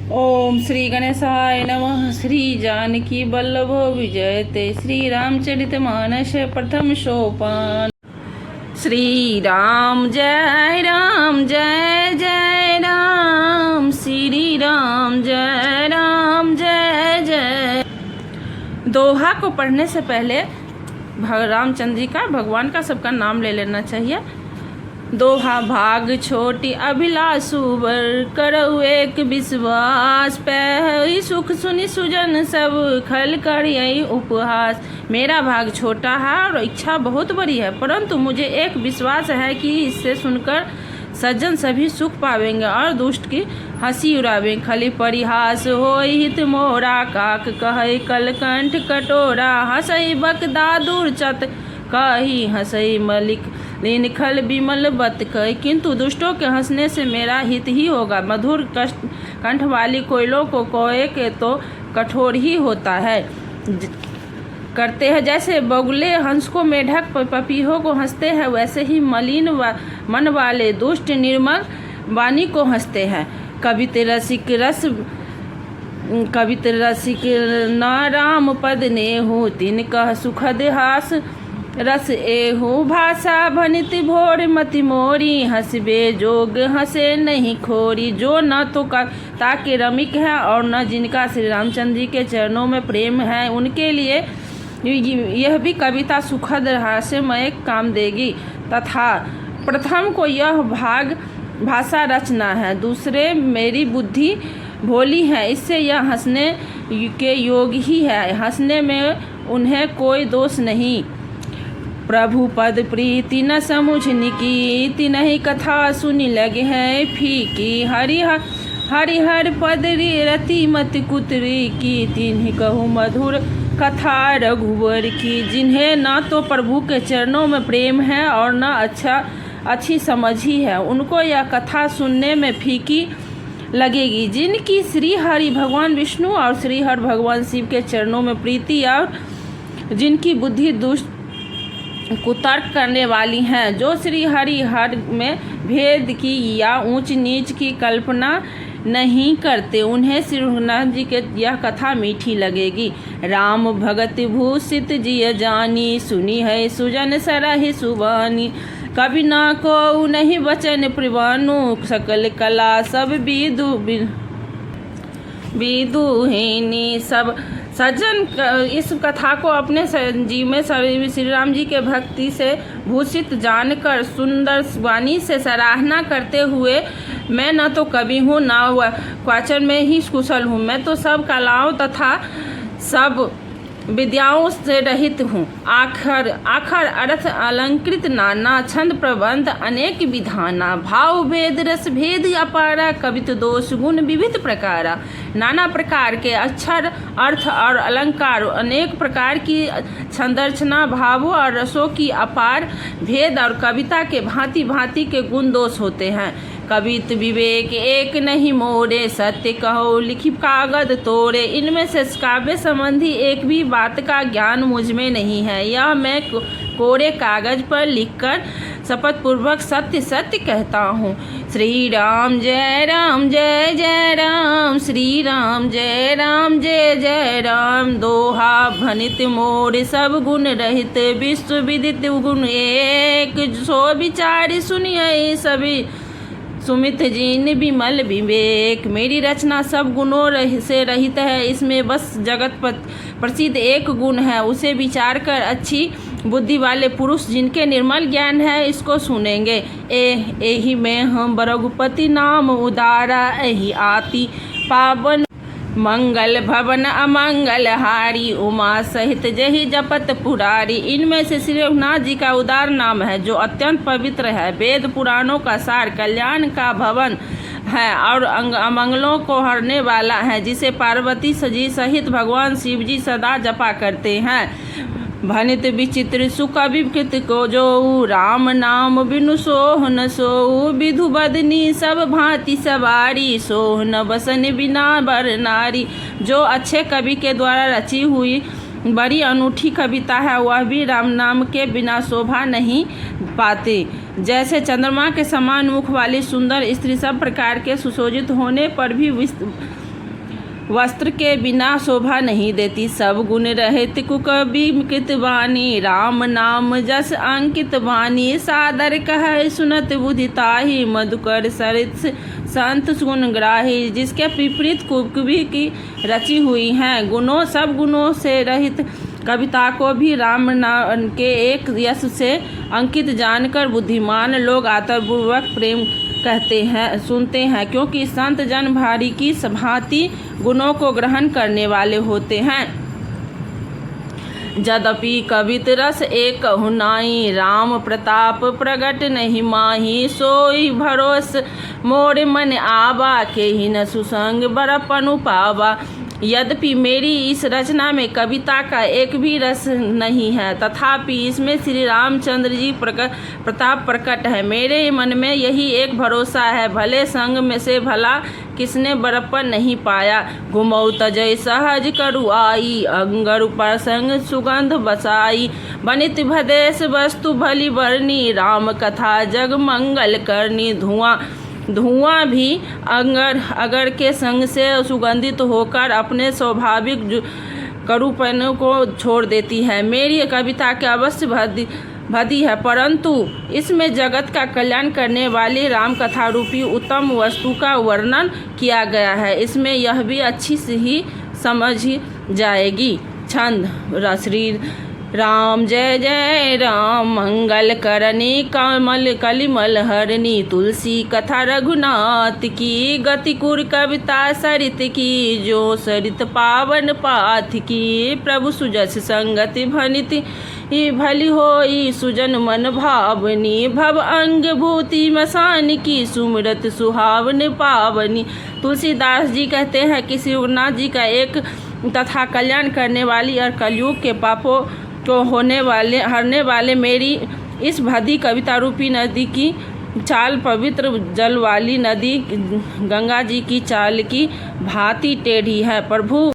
ओम श्री गणेशाय नमः। श्री जानकी वल्लभो विजयते। श्री रामचरित मानस प्रथम सोपान। श्री राम जय राम जय जय राम। श्री राम जय राम जय जय। दोहा को पढ़ने से पहले रामचंद्र जी का, भगवान का, सबका नाम ले लेना चाहिए। दोहा भाग छोटी अभिलाषु बर, करऊ एक विश्वास, पै सुख सुनि सुजन सब, खल कर यही उपहास। मेरा भाग छोटा है और इच्छा बहुत बड़ी है, परंतु मुझे एक विश्वास है कि इससे सुनकर सज्जन सभी सुख पावेंगे और दुष्ट की हंसी उड़ावेंगे। खली परिहास होई हित मोरा, काक कहे कलकंठ कटोरा, हंसई बकदादुर चत कही हंसई मलिक लीन खल विमल बत कही। किंतु दुष्टों के हंसने से मेरा हित ही होगा। मधुर कंठ वाली कोयलों को कोए के तो कठोर ही होता है करते हैं। जैसे बगुले हंस को मेढक पपीहों को हंसते हैं, वैसे ही मलिन मन वाले दुष्ट निर्मल वाणी को हंसते हैं। कवित रसिक न राम पद ने हो, तिन कह सुखद हास रस एहू भाषा भनित भोर मति मोरी, हंसबे जोग हंसे नहीं खोरी। जो न तो कविता के रमिक है और न जिनका श्री रामचंद्र जी के चरणों में प्रेम है, उनके लिए यह भी कविता सुखद हास्यमय काम देगी। तथा प्रथम को यह भाग भाषा रचना है, दूसरे मेरी बुद्धि भोली है, इससे यह हंसने के योग ही है। हंसने में उन्हें कोई दोष नहीं। प्रभु पद प्रीति न समुझ निकी, नहीं कथा सुनी लगे है फीकी। हरिहर पद रति मत कुतरी की, तिन्हीं कहूँ मधुर कथा रघुवर की। जिन्हें न तो प्रभु के चरणों में प्रेम है और न अच्छी समझ ही है, उनको यह कथा सुनने में फीकी लगेगी। जिनकी श्री हरि भगवान विष्णु और श्री हर भगवान शिव के चरणों में प्रीति और जिनकी बुद्धि दुष्ट कुतर्क करने वाली हैं, जो श्री हरि हर में भेद की या ऊंच नीच की कल्पना नहीं करते, उन्हें श्री रघुनाथ जी के यह कथा मीठी लगेगी। राम भगत भूषित जिय जानी, सुनी है सुजन सरहि सुबानी। कभी ना को नहीं बचन प्रवानु, सकल कला सब विदुहिनी। सब सज्जन इस कथा को अपने जीव में श्री राम जी के भक्ति से भूषित जानकर सुंदर वाणी से सराहना करते हुए, मैं न तो कवि हूँ न क्वाचन में ही कुशल हूँ, मैं तो सब कलाओं तथा सब विद्याओं से रहित हूँ। आखर अर्थ अलंकृत नाना, छंद प्रबंध अनेक विधाना। भाव भेद रस भेद अपारा, कवित दोष गुण विविध प्रकारा। नाना प्रकार के अक्षर अर्थ और अलंकार, अनेक प्रकार की छंदरचना, भावों और रसों की अपार भेद और कविता के भांति भांति के गुण दोष होते हैं। कवित विवेक एक नहीं मोरे, सत्य कहो लिखी कागज तोड़े। इनमें से काव्य संबंधी एक भी बात का ज्ञान मुझ में नहीं है। यह मैं कोरे कागज पर लिखकर शपथ पूर्वक सत्य सत्य कहता हूँ। श्री राम जय राम जय जय राम। श्री राम जय राम जय जय राम। दोहा भनित मोर सब गुण रहित, विश्व विदित गुण एक। सो विचार सुनिए सभी, सुमित जीन विमल विवेक। मेरी रचना सब गुणों से रहित है, इसमें बस जगत प्रसिद्ध एक गुण है, उसे विचार कर अच्छी बुद्धि वाले पुरुष जिनके निर्मल ज्ञान है इसको सुनेंगे। एही में हम रघुपति नाम उदारा, एही आति पावन मंगल भवन अमंगल हारी, उमा सहित जही जपत पुरारी। इनमें से श्री रघुनाथ जी का उदार नाम है जो अत्यंत पवित्र है, वेद पुराणों का सार, कल्याण का भवन है और अमंगलों को हरने वाला है, जिसे पार्वती जी सहित भगवान शिव जी सदा जपा करते हैं। भनित विचित्र सुख विकृत को जो, राम नाम बिनु सोह न सोऊ। विधु बदनी सब भांति सवारी, सोह न बसन बिना बर नारी। जो अच्छे कवि के द्वारा रची हुई बड़ी अनूठी कविता है, वह भी राम नाम के बिना शोभा नहीं पाते। जैसे चंद्रमा के समान मुख वाली सुंदर स्त्री सब प्रकार के सुशोभित होने पर भी वस्त्र के बिना शोभा नहीं देती, सब गुण रहित कुकवि कृत वाणी, राम नाम जस अंकित वाणी, सादर कह सुनत बुद्धि ताहि, मधुकर सरित संत गुण ग्राही। जिसके विपरीत कुकवि की रची हुई हैं, सब गुणों से रहित कविता को भी राम नाम के एक यश से अंकित जानकर बुद्धिमान लोग आदरपूर्वक प्रेम कहते हैं सुनते हैं, क्योंकि संत जन भारी की भांति गुणों को ग्रहण करने वाले होते हैं। यद्यपि कवित रस एक हुनाई, राम प्रताप प्रगट नहीं माही, सोई भरोस मोर मन आवा, के ही न सुसंग बरपनु पावा। यद्यपि मेरी इस रचना में कविता का एक भी रस नहीं है, तथापि इसमें श्री रामचंद्र जी प्रताप प्रकट है। मेरे मन में यही एक भरोसा है, भले संग में से भला किसने बरपन नहीं पाया। घुमऊ तजय सहज करु आई, अंगर प्रसंग सुगंध बसाई, बनित भदेश वस्तु भली बरनी, राम कथा जग मंगल करनी। धुआं भी अगर के संग से सुगंधित होकर अपने स्वाभाविक करूपन को छोड़ देती है। मेरी कविता के अवश्य भदी है, परंतु इसमें जगत का कल्याण करने वाली राम कथा रूपी उत्तम वस्तु का वर्णन किया गया है। इसमें यह भी अच्छी से ही समझ जाएगी। छंद। श्री राम जय जय राम, मंगल करनी कलिमल हरनी, तुलसी कथा रघुनाथ की, गति कुर कविता सरित की, जो सरित पावन पाथ की, प्रभु सुजस संगति भनिति भली होई, सुजन मन भावनी, भव अंग भूति मसान की, सुमिरत सुहावन पावनी। तुलसीदास जी कहते हैं कि श्री रघुनाथ जी का एक तथा कल्याण करने वाली और कलयुग के पापों को हरने वाले मेरी इस भदी कविता रूपी नदी की चाल पवित्र जल वाली नदी गंगा जी की चाल की भांति टेढ़ी है। प्रभु